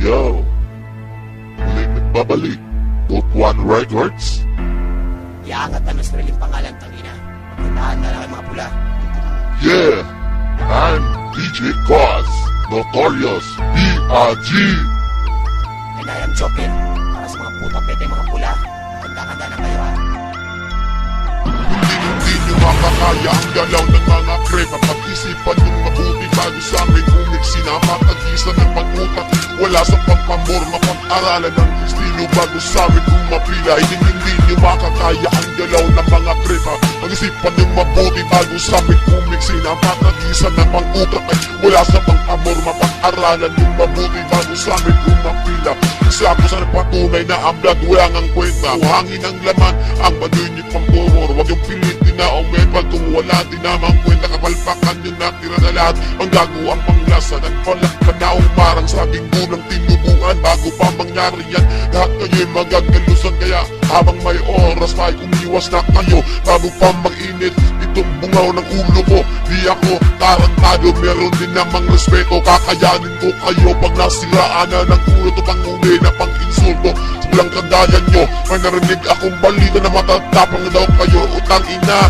Yo, muling nagbabalik. Don't One Records. Iangat na ng sariling pangalan, tangina. Pagpuntahan na lang ang mga pula. Yeah, I'm DJ Cos, Notorious B.I.G. And I am Chopin. Para sa mga puta pete mga pula. Handa-handa na kayo ha. Hindi nyo makakaya ang galaw ng mga krepa. Pag-isipan yung mabuti bago sa amin umiksi na matag-isa ng pag-utak. Wala sa pagpamor, mapag-aralan ng estilo bago sa amin umapila. Hindi nyo makakaya ang galaw ng mga krepa. Pag-isipan yung mabuti bago sa amin umiksi na matag-isa ng pag-utak. Wala sa pagpamor, mapag-aralan yung mabuti bago sa amin umapila. Isa ako sa nagpatunay na ang blood wala ngang kwenta. Hangin ang laman, ang madunyit pang puror. Huwag yung pilitin na ang medbal kung wala din namang kwenta. Kapalpakan yung natira na lahat, ang gago ang panglasa. Nagpalag ka na umarang sa aking unang tinubuan. Bago pa mangyari yan, lahat kayo'y magagalusan. Kaya habang may oras tayo umiwas na kayo. Bago pa mag-init itong bungaw ng ulo ko. Di ako tarantado, meron din namang respeto. Kakayanin ko kayo pag nasiraan na ng ulo to pang-uli na pang-insulto. Sa walang kandayan nyo, may narinig akong balita na matatapang daw kayo. Utang ina,